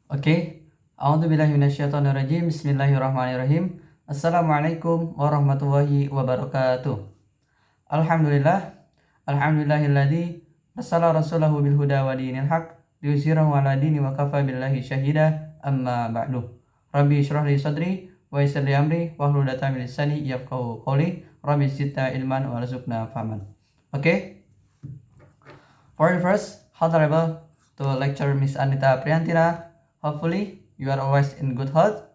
Oke, A'udzubillahi minasyaitonirrajim. Bismillahirrahmanirrahim. Assalamualaikum warahmatullahi wabarakatuh. Alhamdulillah, alhamdulillahilladzi arsala rasulahu bil huda wa dinil haq liyuzhirahu 'ala dini wa kafa billahi syahida. Amma ba'du. Rabbi shrah li sadri wa yassir li amri wahlul 'uqdatam min lisani yafqahu qawli. Rabbi zidna ilman warzuqna fahman. Okay. For the first, honorable to lecture Miss Anita Priyantina. Hopefully, you are always in good health.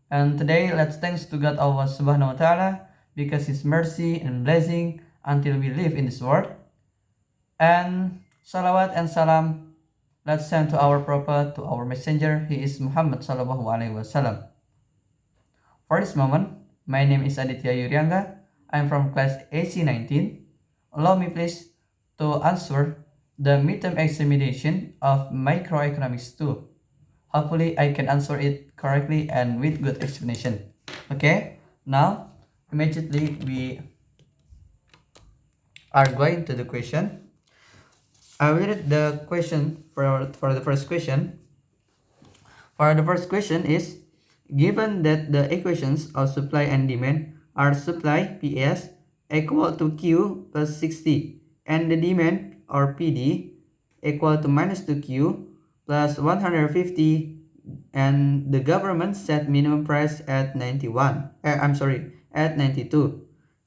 And today, let's thanks to God Allah Subhanahu wa Ta'ala because His mercy and blessing until we live in this world. And salawat and salam, let's send to our prophet, to our messenger. He is Muhammad Sallallahu Alaihi Wasallam. For this moment, my name is Aditya Yuriangga. I'm from class AC19. Allow me please to answer the midterm examination of Microeconomics 2. Hopefully, I can answer it correctly and with good explanation. Okay, now immediately we are going to the question. I will read the question for the first question. For the first question is, given that the equations of supply and demand are supply PS equal to Q plus 60 and the demand or PD equal to minus 2Q plus 150, and the government set minimum price at 92.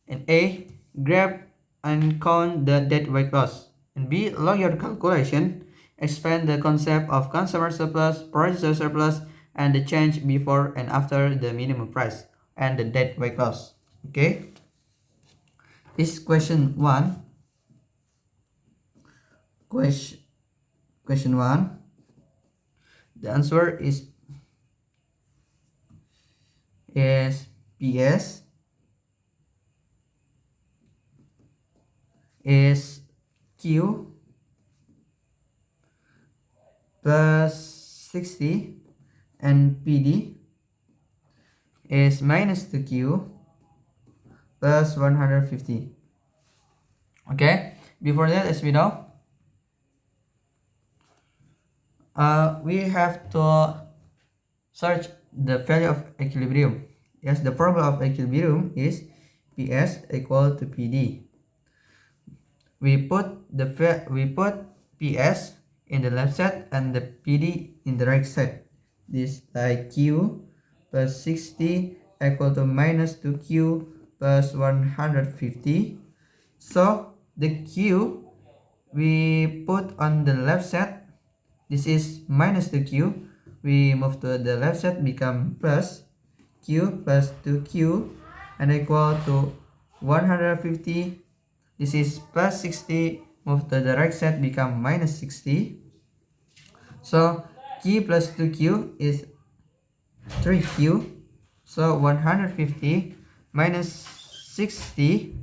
And A, grab and count the deadweight loss. And B, along your calculation, expand the concept of consumer surplus, producer surplus, and the change before and after the minimum price and the deadweight loss. Okay. This question 1. Question 1. The answer is PS is Q plus 60 and PD is minus 2Q plus 150. Okay, before that, as we know, we have to search the value of equilibrium. Yes, the formula of equilibrium is PS equal to PD. We put PS in the left side and the PD in the right side. This like Q plus 60 equal to minus 2Q plus 150. So the Q we put on the left side. This is minus 2Q. We move to the left side, become plus Q plus 2Q and equal to 150. This is plus 60. Move to the right side, become minus 60. So Q plus 2Q is 3Q. So 150 minus 60.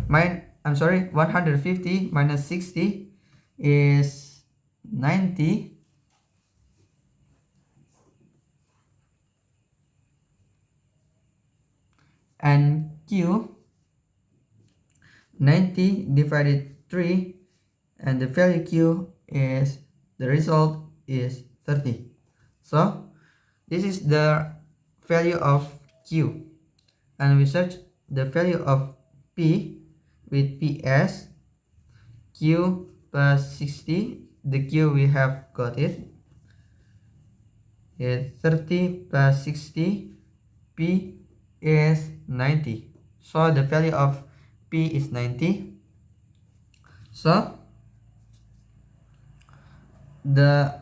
150 minus 60 is 90, and Q 90 divided 3, and the value Q is, the result is 30. So this is the value of Q, and we search the value of P with PS Q plus 60. The Q we have got it is 30 plus 60. P is 90. So the value of P is 90. So the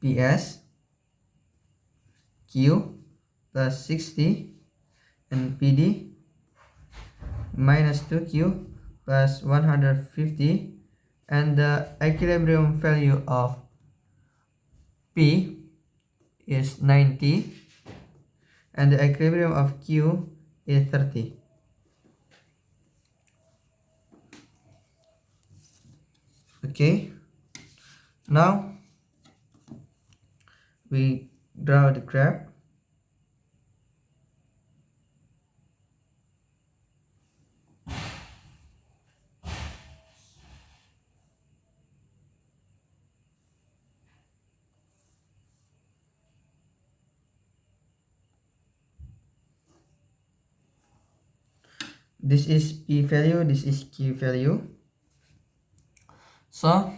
PS Q plus 60 and PD minus 2Q plus 150, and the equilibrium value of P is 90 and the equilibrium of Q is 30. Okay, now we draw the graph. This is p value, this is q value. So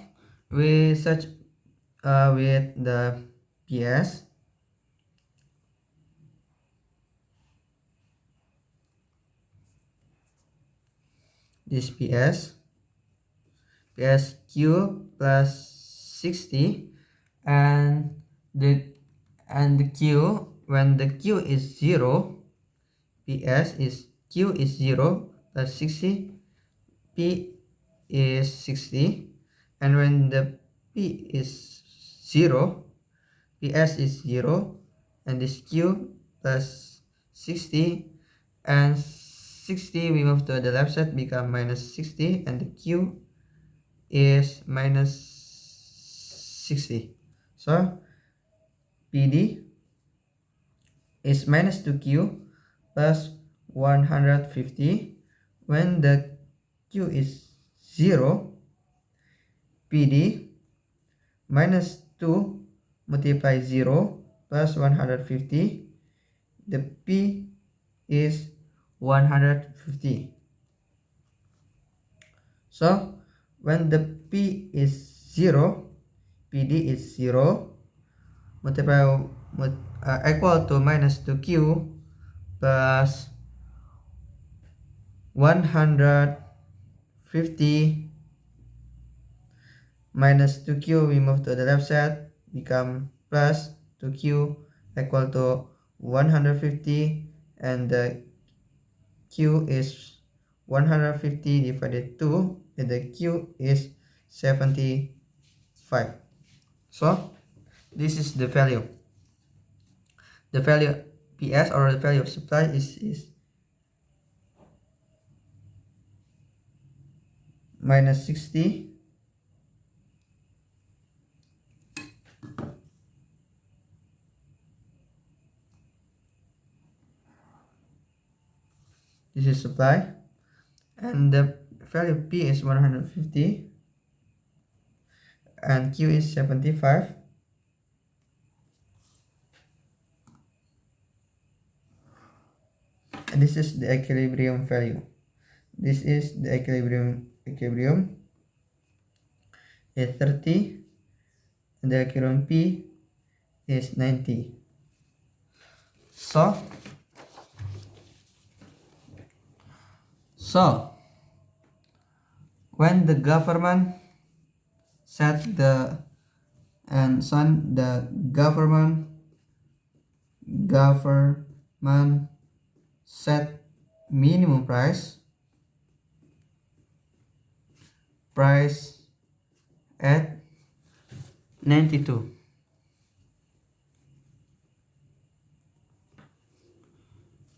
we search with the PS. This PSQ plus 60, and the Q, when the Q is 0, Q is 0 plus 60, P is 60, and when the P is 0, PS is 0, and this Q plus 60, and 60 we move to the left side, become minus 60, and the Q is minus 60. So PD is minus 2Q plus 150. When the Q is 0, PD minus 2 multiply 0 plus 150. The P is 150. So when the P is 0, PD is 0, equal to minus 2Q plus 150 minus 2Q, we move to the left side, become plus 2Q equal to 150, and the Q is 150 divided 2, and the Q is 75. So this is the value. The value PS, or the value of supply, is minus 60. This is supply, and the value P is 150, and Q is 75. And this is the equilibrium value. This is the equilibrium is 30, and the equilibrium P is 90. So when the government set the government set minimum price at 92.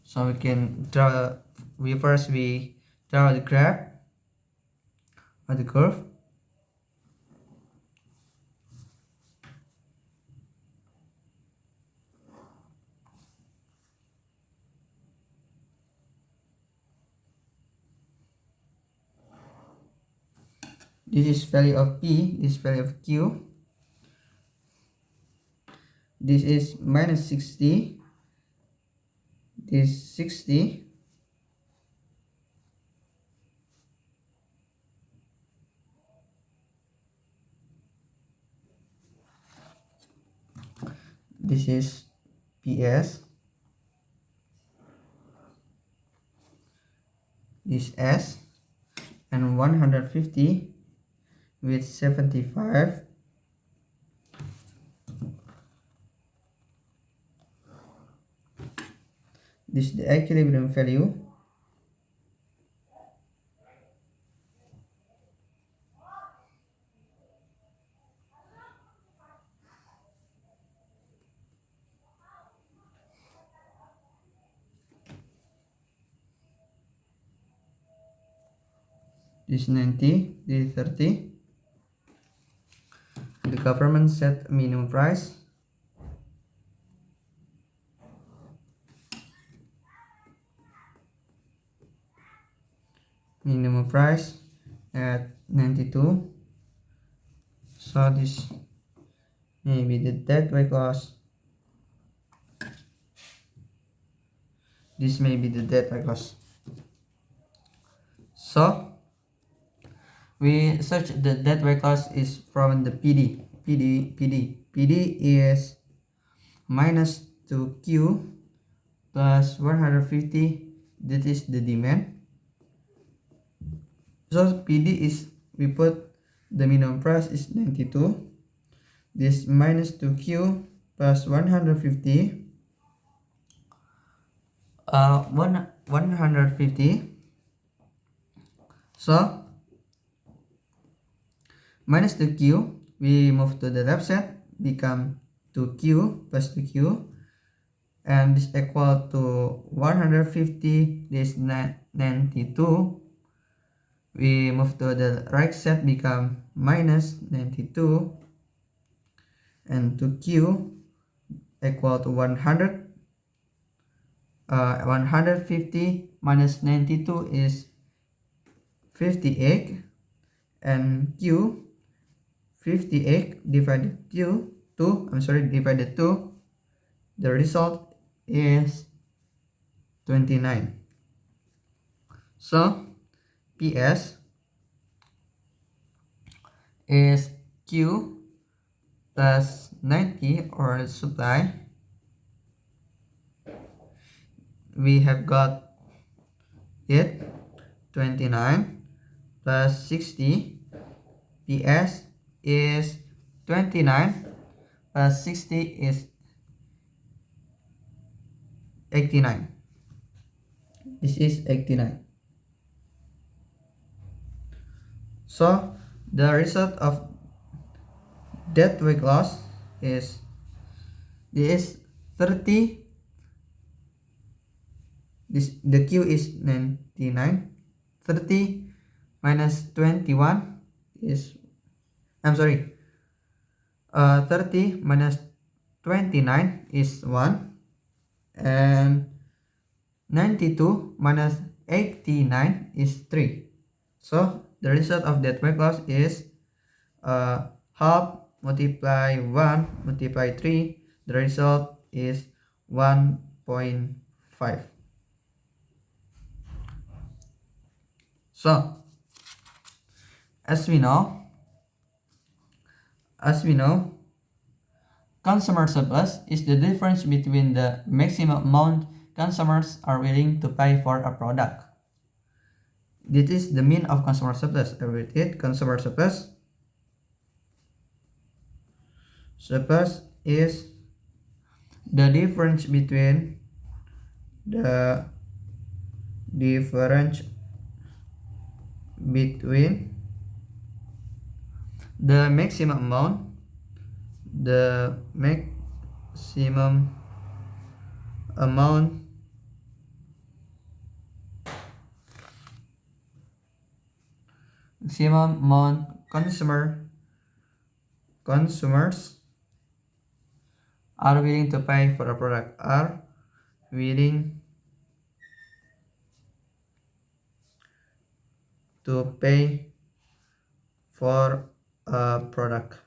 So we can draw, we draw the graph or the curve. This is value of P, this value of Q. This is minus 60, this 60. This is PS. This S, and 150 with 75. This is the equilibrium value. This is 90, this is 30. The government set minimum price. minimum price at 92. So this may be the deadweight loss. This may be the deadweight loss. So we search the deadweight loss is from the PD. PD is minus 2Q plus 150. That is the demand. So PD is, we put the minimum price is 92. This minus 2Q plus 150. 150. So minus 2Q, we move to the left side, become 2Q plus 2Q, and this equal to 150. This 92. We move to the right side, become minus 92, and 2Q equal to 100. 150 minus 92 is 58, and Q 58 divided divided 2, the result is 29. So PS is Q plus 90, or supply. We have got it 29 plus 60. PS is 29 plus 60 is 89. This is 89. So the result of deadweight loss is this 30. The Q is 99. 30 minus 21 is, 30 minus 29 is 1, and 92 minus 89 is 3. So the result of deadweight loss is half multiply 1 multiply 3. The result is 1.5. So as we know, consumer surplus is the difference between the maximum amount consumers are willing to pay for a product. This is the mean of consumer surplus. I repeat, consumer surplus. Surplus is the difference between the maximum amount, consumers are willing to pay for a product, are willing to pay for a product.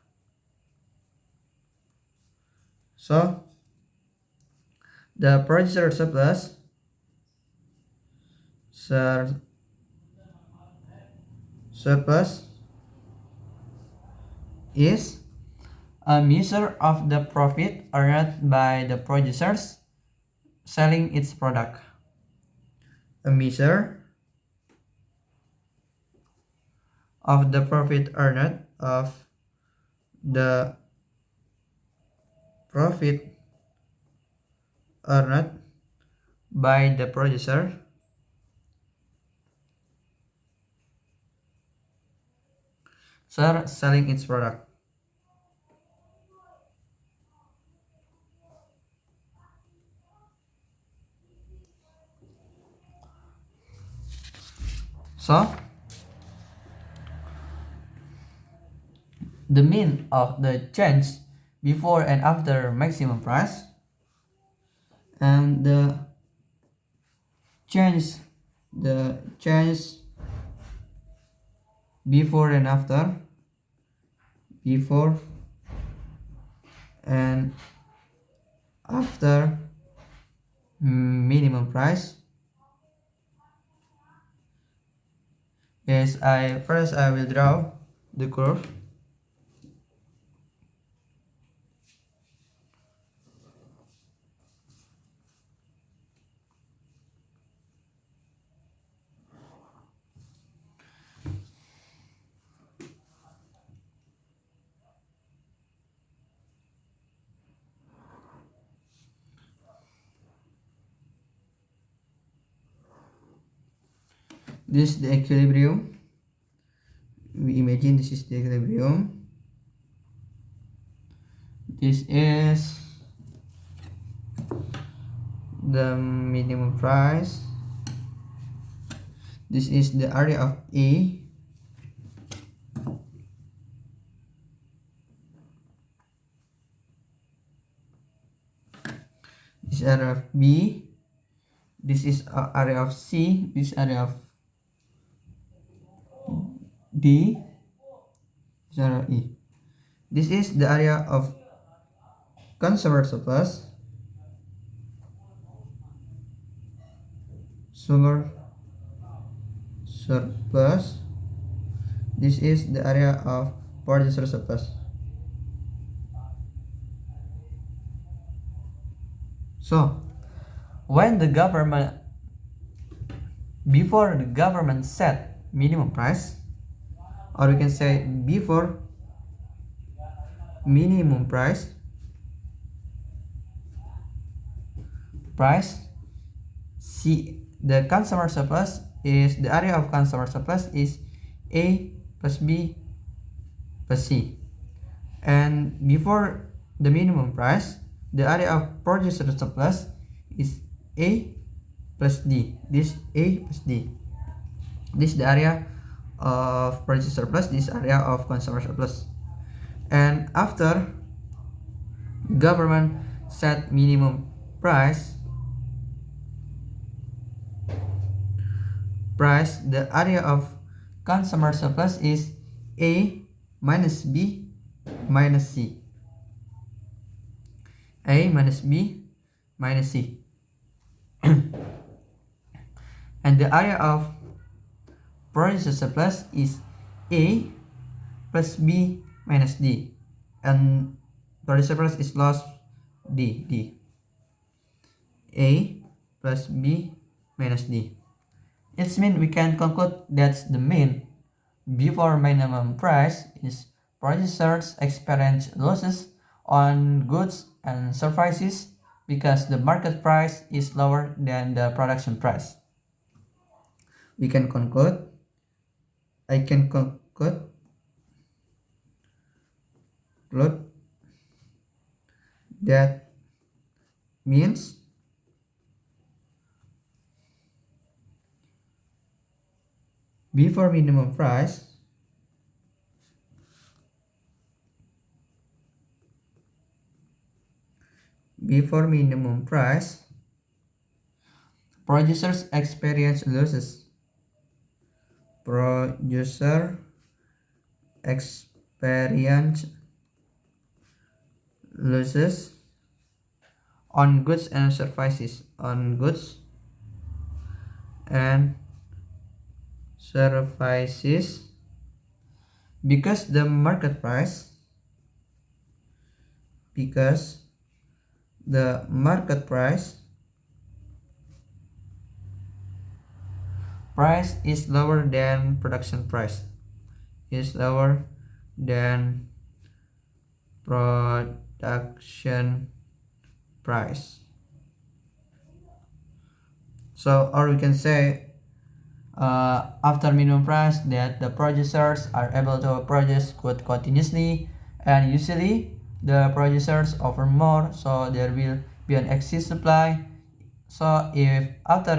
So the producer surplus is a measure of the profit earned by the producers selling its product. A measure of the profit earned by the producer selling its product. So the mean of the change before and after maximum price, and the change before and after, before and after minimum price is I will draw the curve. This is the equilibrium. We imagine this is the equilibrium. This is the minimum price. This is the area of A. This area of B. This is area of C. This area of D. This area of E. This is the area of consumer surplus. Surplus. This is the area of producer surplus. So when the government, before the government set minimum price, or we can say before minimum price C, the consumer surplus is the area of consumer surplus is A plus B plus C, and before the minimum price the area of producer surplus is A plus D. This A plus D. This is the area of producer surplus. This area of consumer surplus. And after government set minimum price, the area of consumer surplus is A minus B minus C. A minus B minus C. And the area of producer surplus is A plus B minus D. And producer surplus is loss D. A plus B minus D. It means we can conclude that the mean before minimum price is producers experience losses on goods and services because the market price is lower than the production price. We can conclude, I can conclude that means before minimum price producers experience losses. Producer experience losses on goods and services. Because the market price is lower than production price. So, or we can say after minimum price that the producers are able to produce good continuously, and usually the producers offer more, so there will be an excess supply. So if after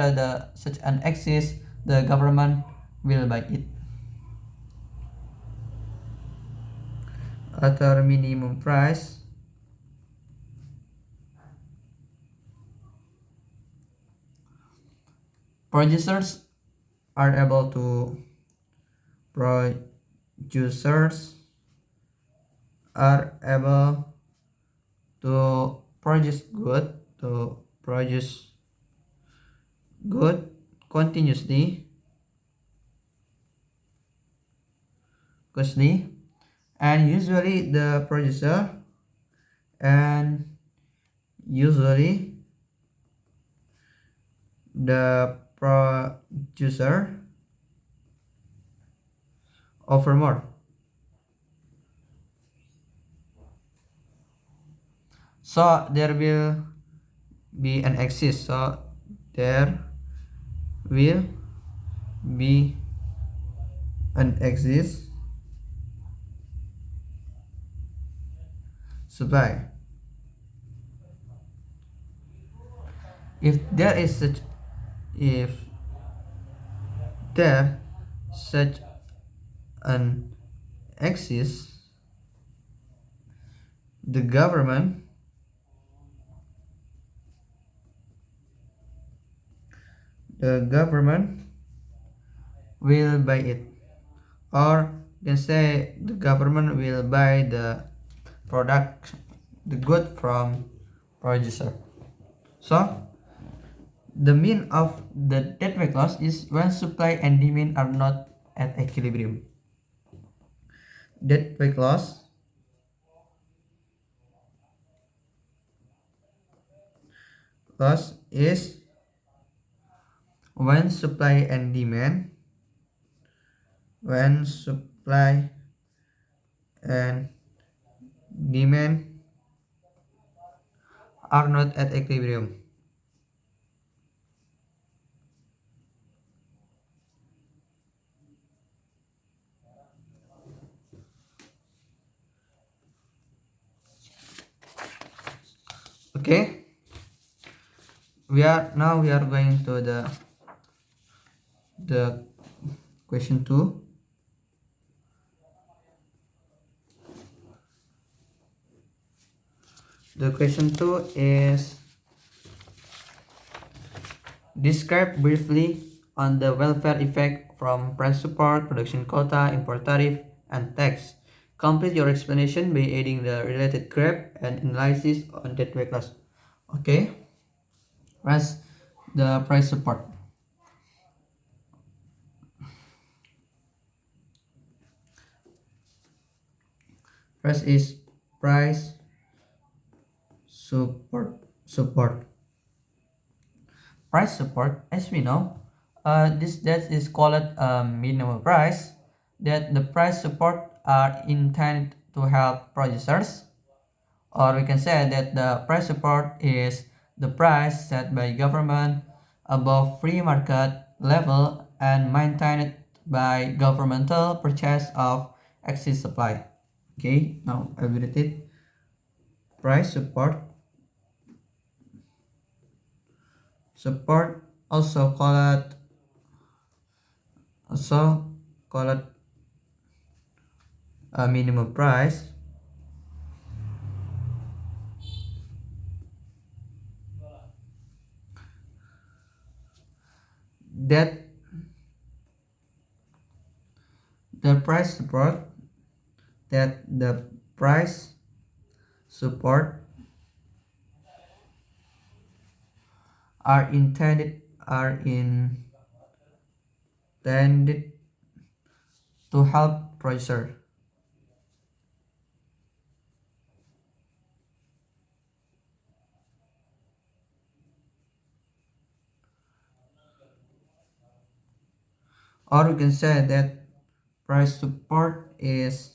such an excess, the government will buy it. After minimum price, producers are able to users are able to produce good continuously, and and usually the producer offer more. So there will be an axis. So there will be an axis supply. If there is if there such an axis, the government will buy it, or you can say the government will buy the good from producer. So the mean of the deadweight loss is when supply and demand are not at equilibrium. Deadweight loss is when supply and demand are not at equilibrium. Okay, we are going to the question 2. The question 2 is, describe briefly on the welfare effect from price support, production quota, import tariff, and tax. Complete your explanation by adding the related graph and analysis on deadweight loss. Okay, first the price support. First is price support. Price support, as we know, that is called a minimal price. That the price support are intended to help producers, or we can say that the price support is the price set by government above free market level and maintained by governmental purchase of excess supply. Okay, now I will read it. Price support also called a minimum price, that the price support are intended to help producer, or we can say that price support is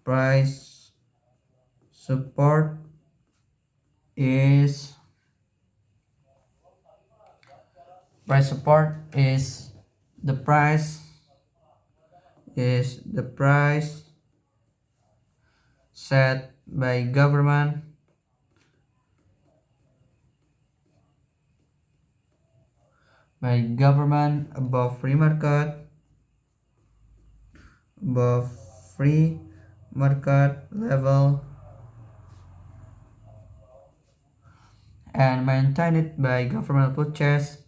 price support is the price set by government above free market level and maintained by government purchase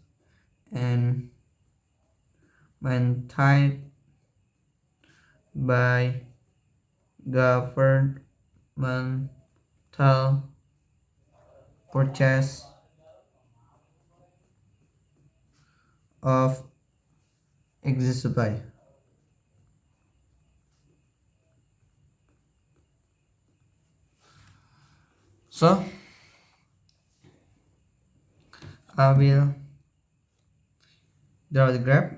and maintained by governmental purchase of excess supply. So I will draw the graph.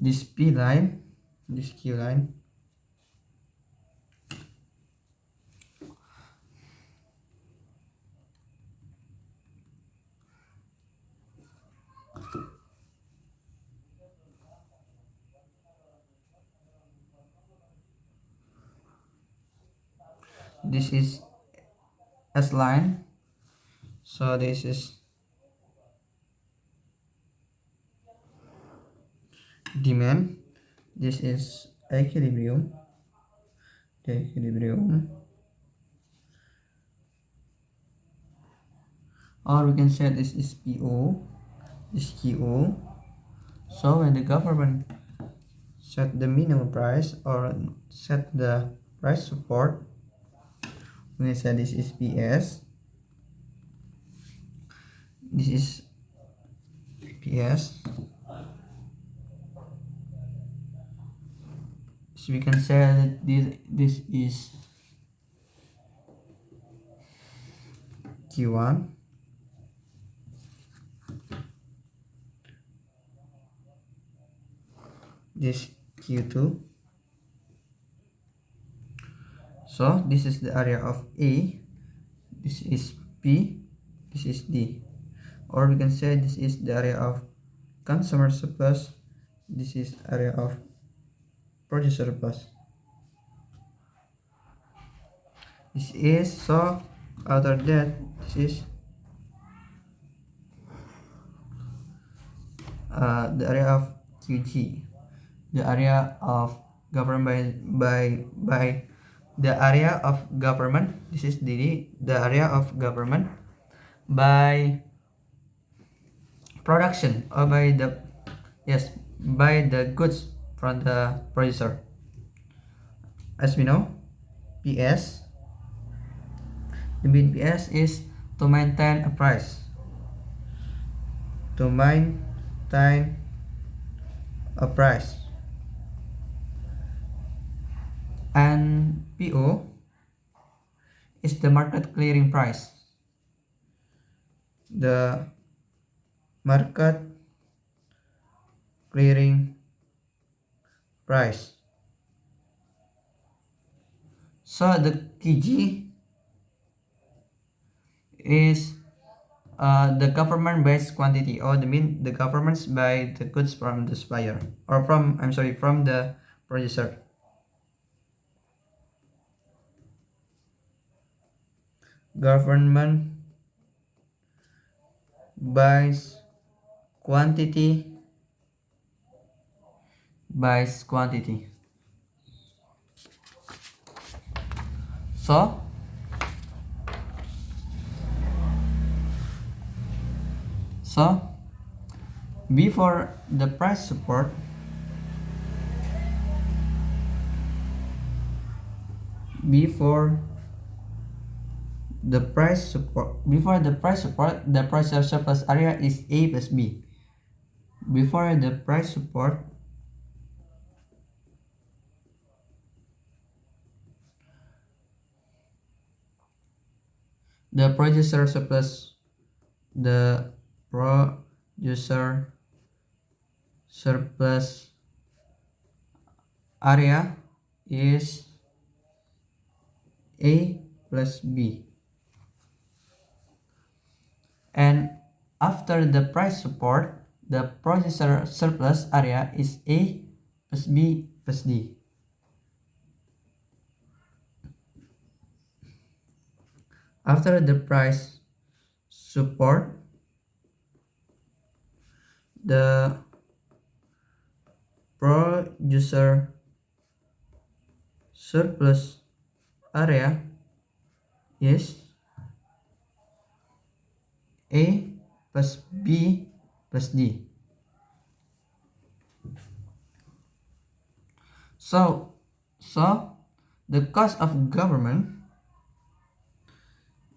This P line, this Q line, this is S line, so this is demand, this is equilibrium, the equilibrium, or we can say this is PO, this QO. So when the government set the minimum price or set the price support, we can say this is PS, this is PS. So we can say that this is Q1, this Q2. So this is the area of A, this is P, this is D, or we can say this is the area of consumer surplus, this is area of producer surplus. This is, so after that, this is the area of QG, the area of government by the area of government. This is the area of government by production, or by the, yes, by the goods from the producer. As we know, PS, the mean PS is to maintain a price, to maintain a price, and PO is the market clearing price, the market clearing price. So the KG is the government based quantity, or the governments buy the goods from the supplier, or from, I'm sorry, from the producer. Government buys quantity, buys quantity. So before the price support, before the price support, the price surplus area is A plus B. Before the price support, the producer surplus, the producer surplus area is A plus B. And after the price support, the producer surplus area is A plus B plus D. After the price support, the producer surplus area is A plus B plus D. So the cost of government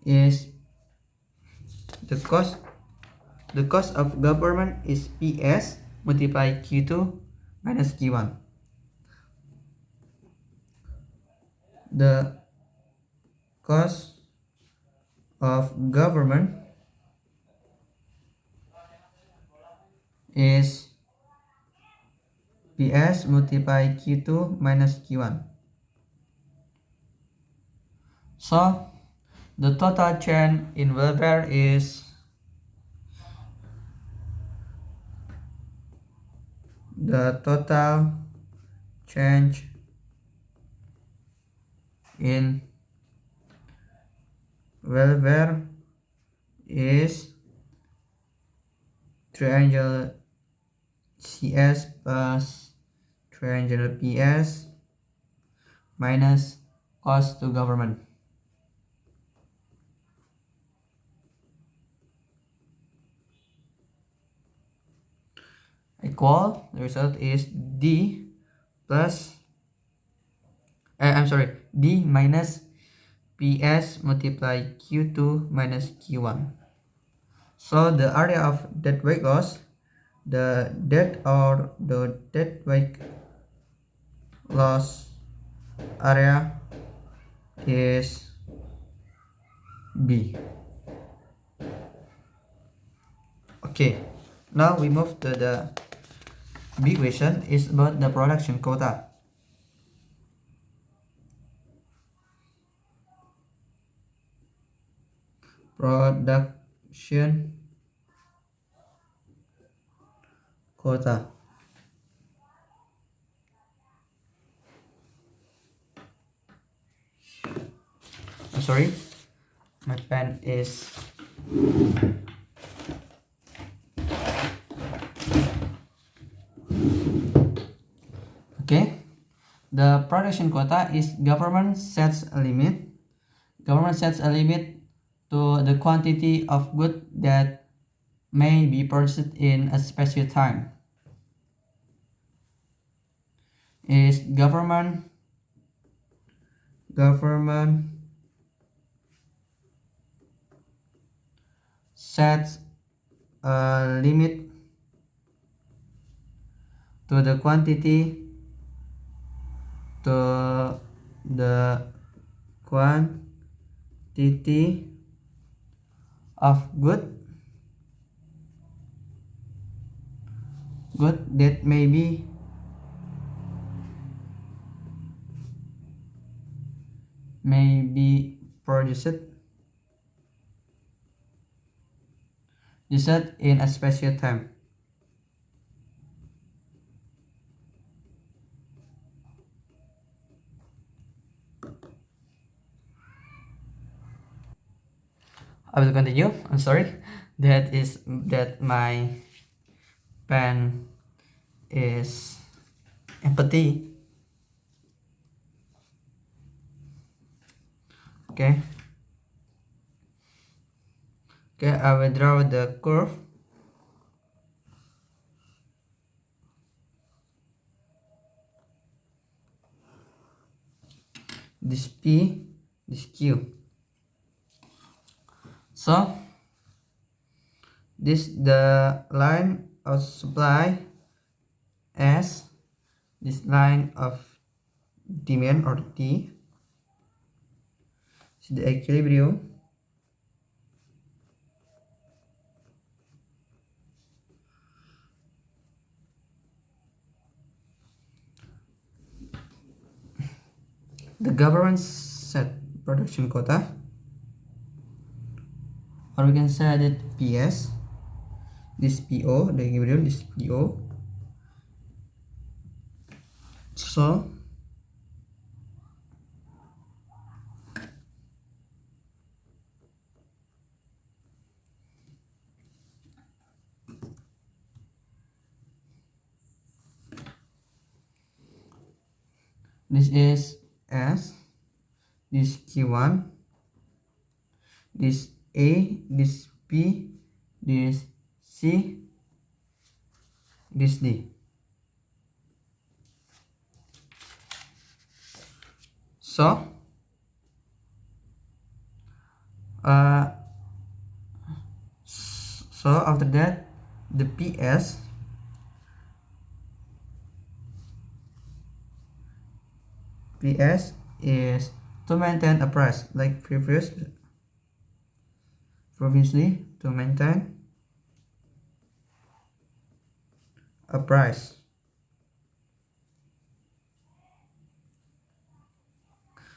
is the cost of government is PS multiply Q2 minus Q1. The cost of government is PS multiply Q2 minus Q1. So the total change in welfare is the total change in welfare is triangle CS plus triangle PS minus cost to government. Equal, the result is D plus D minus PS multiply Q2 minus Q1. So the area of dead weight loss, the dead weight loss area is B. Okay, now we move to the B question. Is about the production quota. Production quota. I'm sorry, my pen is okay. The production quota is government sets a limit. Government sets a limit to the quantity of goods that may be produced in a specific time. Is government sets a limit to the quantity of good that may be produced in a special time. I will continue. I'm sorry. That my pen is empty. Okay. Okay, I will draw the curve. This P, this Q. So this the line of supply S, this line of demand or T is the equilibrium. The government set production quota, or we can say that PS, this PO, the equilibrium, this PO. So This is S, this Q1, this A, this B, this C, this D. So after that, the PS is to maintain a price like previously, to maintain a price.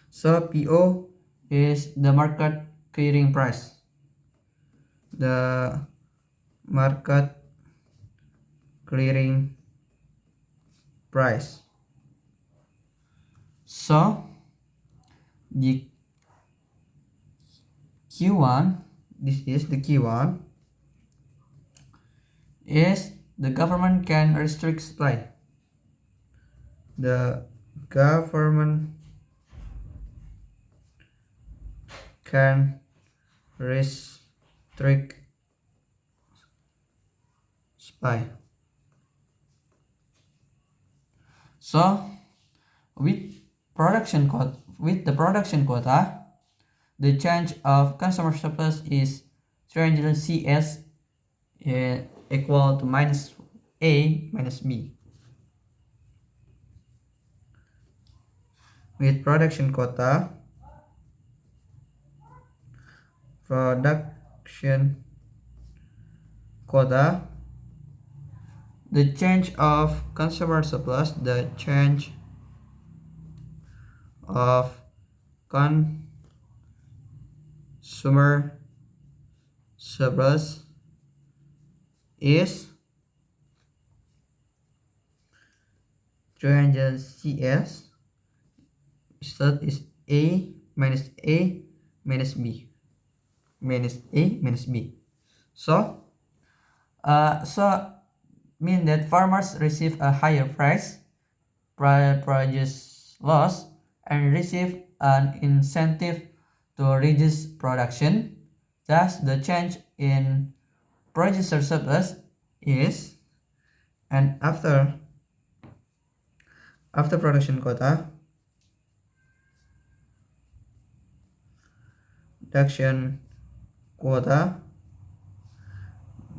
So PO is the market clearing price. The market clearing price. So the Q1, this is the Q1, is the government can restrict supply. The government can restrict supply. So with the production quota, the change of consumer surplus is triangular CS equal to minus A minus B. With production quota, the change of consumer surplus, the change of consumer surplus is triangle CS. Result is A minus A minus B. Minus A minus B. So mean that farmers receive a higher price, produce loss, and receive an incentive to reduce production. Thus, the change in producer surplus is, and after production quota,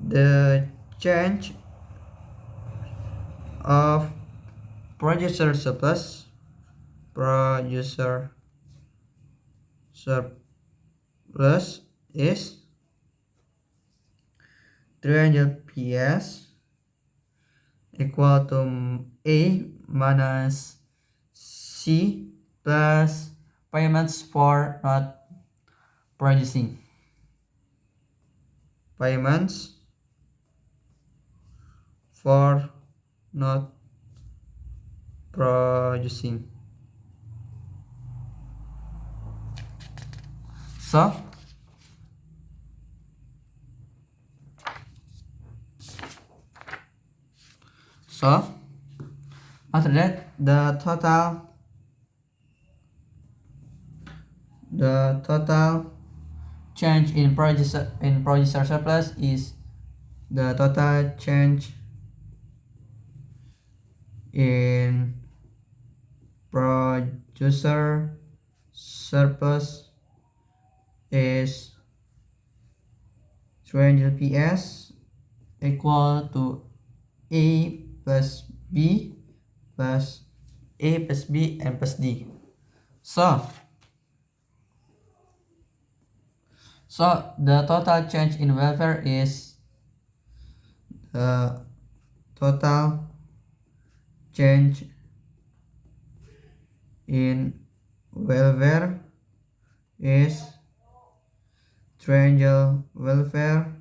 the change of producer surplus is triangle PS equal to A minus C plus payments for not producing. Payments for not producing. So after that, the total change in producer surplus is the total change in producer surplus is triangle PS equal to A plus B plus A plus B and plus D. So the total change in welfare is the total change in welfare is triangle welfare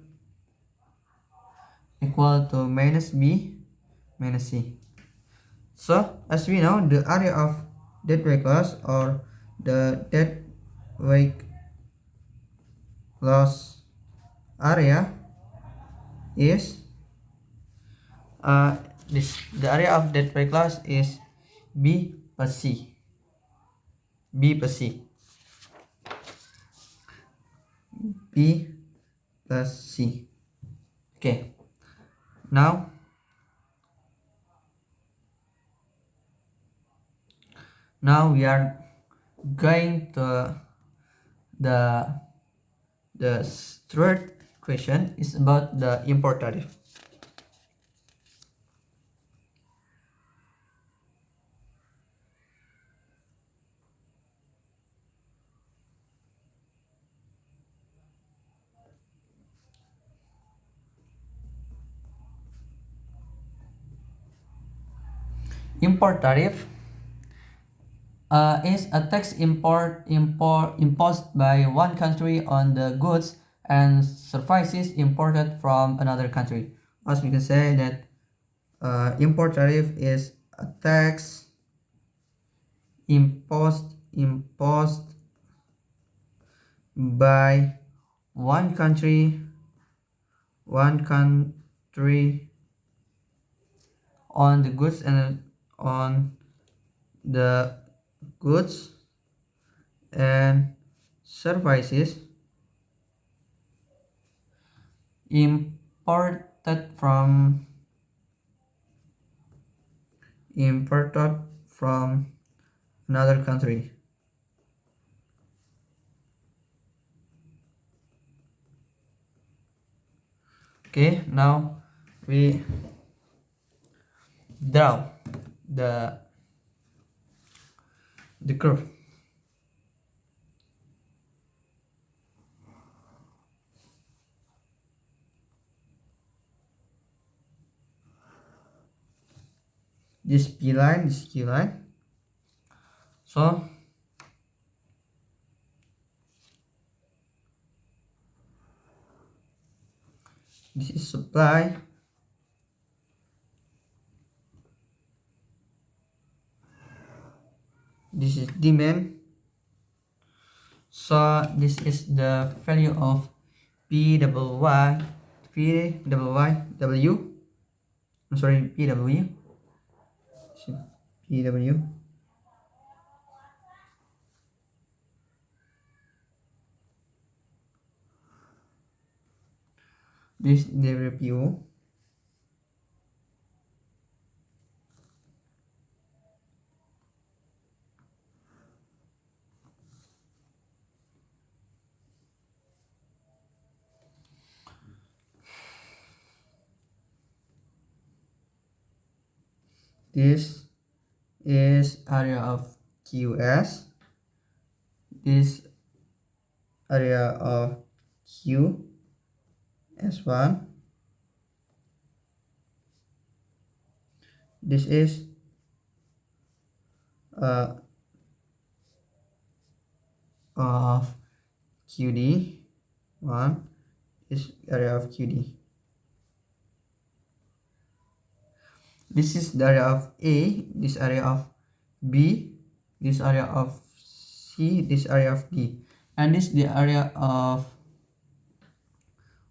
equal to minus B minus C. So as we know, the area of dead weight loss or the dead weight loss area is the area of dead weight loss is B plus C. B plus C. B plus C. Okay. Now we are going to the third question is about the import tariff. Import tariff is a tax imposed by one country on the goods and services imported from another country. As we can say that import tariff is a tax imposed by one country on the goods and on the goods and services imported from another country. Okay, now we draw the curve. This P line, this Q line. So this is supply, this is demand. So this is the value of PW. I'm sorry, PW. This PO. This is area of QS. This area of Q S1. This is of QD 1. This area of QD. This is the area of A, this area of B, this area of C, this area of D, and this is the area of,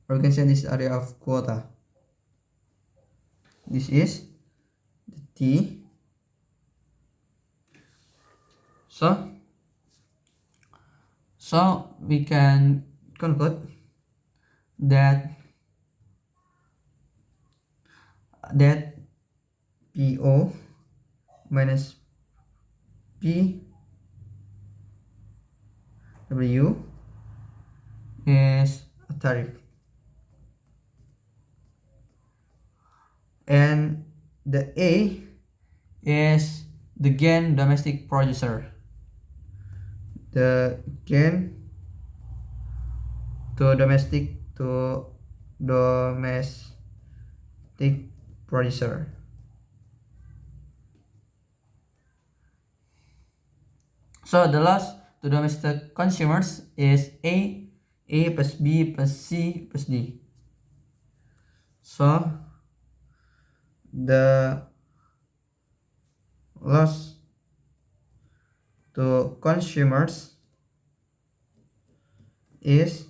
or we can say this area of quota. This is the T. So we can conclude that PO minus PW is a tariff, and the A is the gain domestic producer. The gain to domestic producer. So the loss to domestic consumers is A plus B plus C plus D. So the loss to consumers is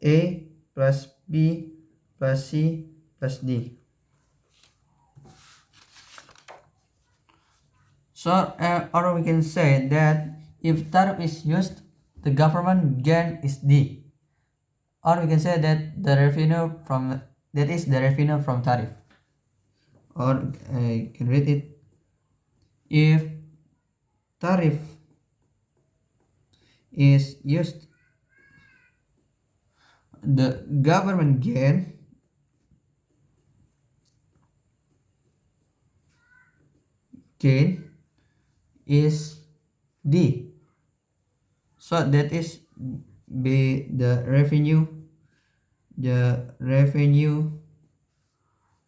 A plus B plus C plus D. So, or we can say that if tariff is used, the government gain is D. Or we can say that the revenue from that is the revenue from tariff. Or I can read it. If tariff is used, the government gain is D. So that is be the revenue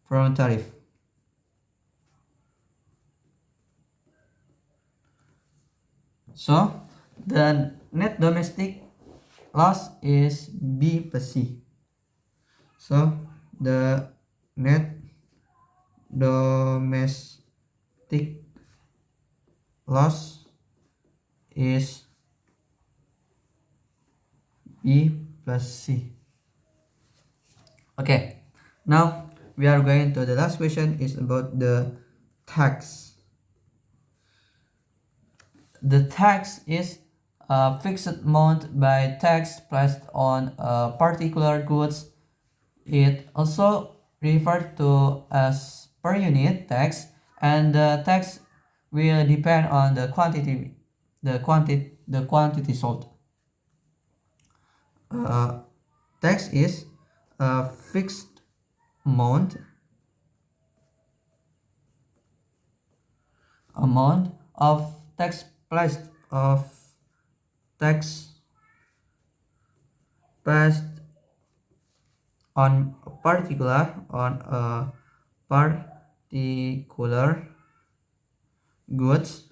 from tariff. So the net domestic loss is B plus C. So the net domestic loss is B plus C. Okay, now we are going to the last question is about the tax. The tax is a fixed amount by tax placed on particular goods. It also referred to as per unit tax, and the tax will depend on the quantity sold. Tax is a fixed amount of tax placed on a particular goods.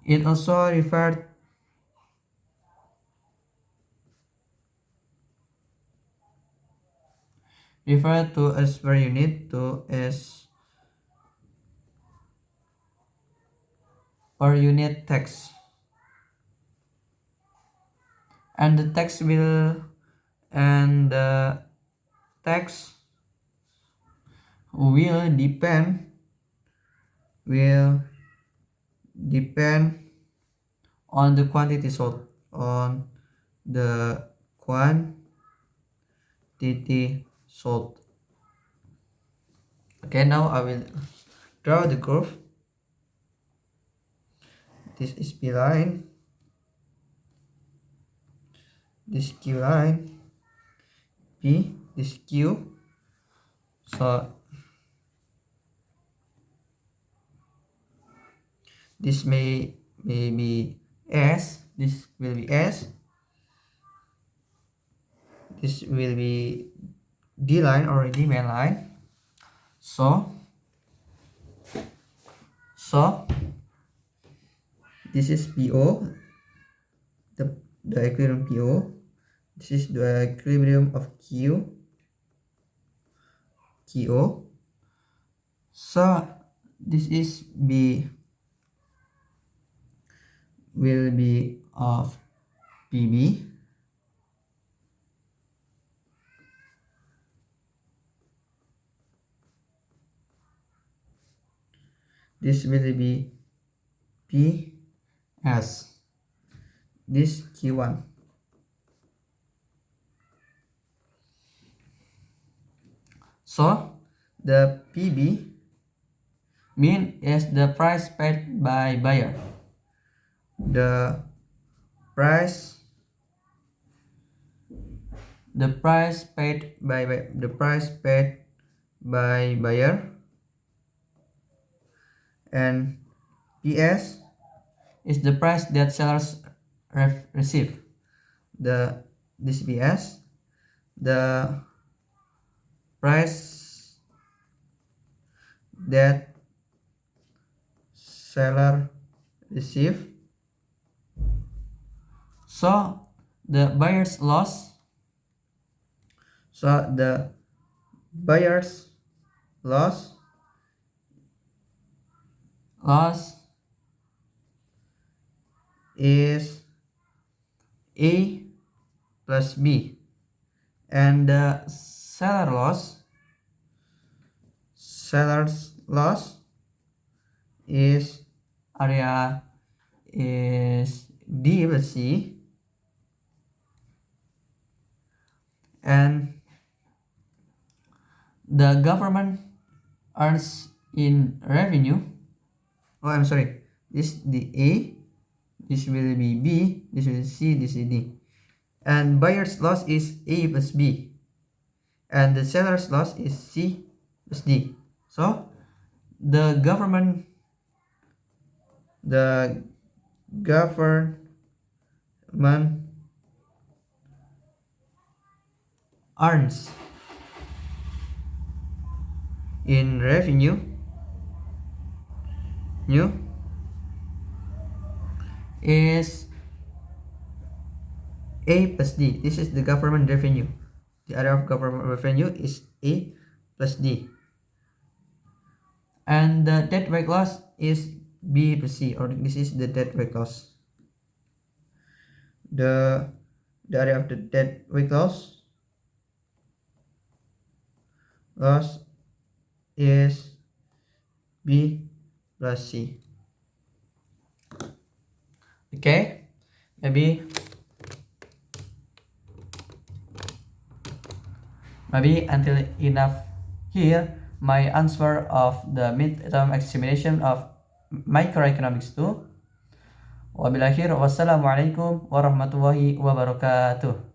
It also referred to as per unit to as per unit tax, and the tax will depend on the quantity sold Okay, now I will draw the curve. This is P line, this Q line, P, this Q. So this may be S, this will be S, this will be D line or D main line. So this is PO, the equilibrium PO. This is the equilibrium of QO. So this is B will be of PB. This will be PS. This Q1. So the PB mean is the price paid by buyer. The price paid by buyer, and PS is the price that sellers receive. This PS, the price that seller receive. So the buyer's loss. So the buyer's loss is A plus B, and the seller's loss is area is D plus C, and the government earns in revenue. Oh, I'm sorry. This the A, this will be B, this will be C, this is D. And buyer's loss is A plus B. And the seller's loss is C plus D. So the government earns in revenue is A plus D. This is the government revenue. The area of government revenue is A plus D. And the dead weight loss is B plus C, or this is the dead weight loss. The area of the dead weight loss is B plus C. Okay, maybe until enough here my answer of the midterm examination of Microeconomics 2. Wabillahi, wassalamualaikum warahmatullahi wabarakatuh.